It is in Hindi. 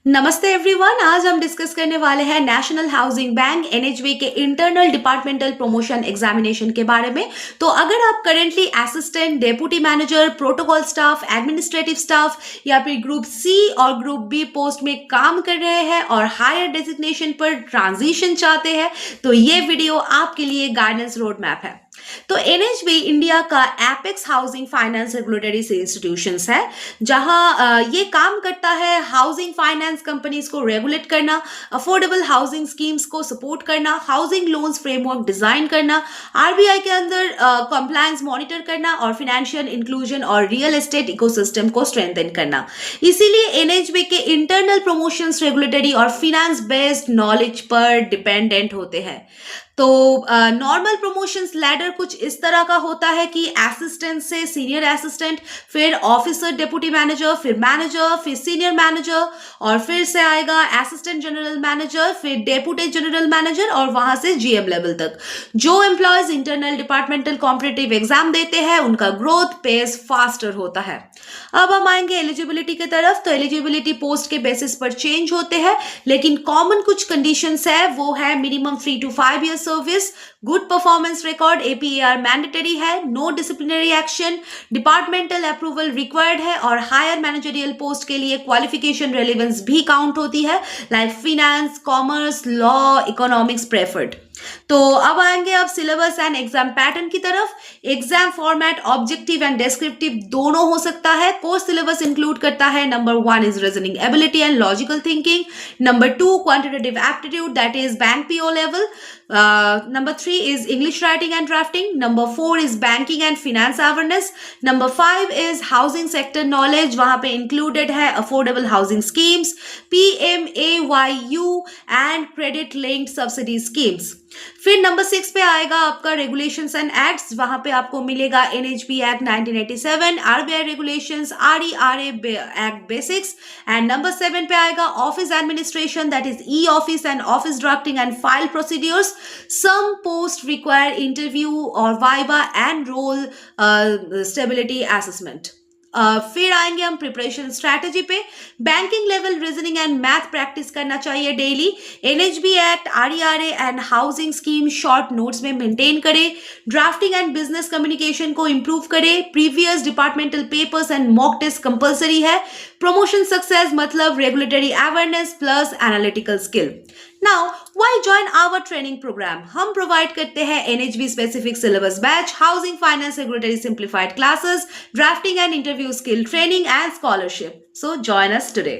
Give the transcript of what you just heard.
नमस्ते एवरीवन। आज हम डिस्कस करने वाले हैं नेशनल हाउसिंग बैंक एनएचबी के इंटरनल डिपार्टमेंटल प्रमोशन एग्जामिनेशन के बारे में। तो अगर आप currently assistant, deputy manager, protocol staff, administrative staff या फिर ग्रुप सी और ग्रुप बी पोस्ट में काम कर रहे हैं और हायर डेजिग्नेशन पर ट्रांजिशन चाहते हैं तो ये वीडियो आपके लिए गाइडेंस रोड मैप है। तो एनएचबी इंडिया का apex housing finance regulatory institutions है, जहां ये काम करता है हाउसिंग फाइनेंस कंपनीज को रेगुलेट करना, अफोर्डेबल हाउसिंग स्कीम्स को सपोर्ट करना, हाउसिंग लोन्स फ्रेमवर्क डिजाइन करना, आरबीआई के अंदर कंप्लायंस मॉनिटर करना और फाइनेंशियल इंक्लूजन और रियल एस्टेट इकोसिस्टम को स्ट्रेंथन करना। इसीलिए एनएचबी के इंटरनल प्रमोशंस रेगुलेटरी और फिनेंस बेस्ड नॉलेज पर डिपेंडेंट होते हैं। तो नॉर्मल प्रमोशंस लैडर कुछ इस तरह का होता है कि असिस्टेंट से सीनियर असिस्टेंट, फिर ऑफिसर, डेप्यूटी मैनेजर, फिर मैनेजर, फिर सीनियर मैनेजर और फिर से आएगा असिस्टेंट जनरल मैनेजर, फिर डेप्यूटी जनरल मैनेजर और वहां से जीएम लेवल तक। जो employees internal departmental competitive exam देते हैं उनका ग्रोथ पेस फास्टर होता है। अब हम आएंगे एलिजिबिलिटी की तरफ। तो एलिजिबिलिटी पोस्ट के बेसिस पर चेंज होते हैं, लेकिन कॉमन कुछ कंडीशंस है। वो है minimum 3 to 5 years service, good performance record, APAR mandatory है, no disciplinary action, departmental approval required है और हायर मैनेजरियल पोस्ट के लिए क्वालिफिकेशन रेलेवेंस भी काउंट होती है, like finance, commerce, law, economics preferred. तो अब आएंगे अब सिलेबस एंड एग्जाम पैटर्न की तरफ। Exam format objective and descriptive दोनों हो सकता है। कोर्स सिलेबस इंक्लूड करता है number 1 is reasoning ability and logical thinking, number 2 quantitative aptitude that is bank PO level, number 3 is English writing and drafting, number 4 is banking and finance awareness, number 5 is housing sector knowledge, वहां पे included है affordable housing schemes, PMAYU and credit linked subsidy schemes। फिर नंबर 6 पे आएगा आपका रेगुलेशंस एंड एक्ट्स, वहां पे आपको मिलेगा NHB act 1987, RBI regulations, RERA act basics and number 7 पे आएगा office administration that is e office and office drafting and file procedures. Some post require interview और viva and role stability assessment. फिर आएंगे हम प्रिपरेशन स्ट्रैटेजी पे। Banking level reasoning and math practice करना चाहिए daily. NHB act, RERA and housing scheme short notes में मेंटेन करें। ड्राफ्टिंग एंड बिजनेस कम्युनिकेशन को इंप्रूव करें। Previous departmental papers and mock test compulsory है। प्रमोशन सक्सेस मतलब regulatory awareness plus analytical skill. Now why join our training programme? हम प्रोवाइड करते हैं NHB specific syllabus batch, housing finance regulatory simplified classes, drafting and interview skill training and scholarship. So join us today.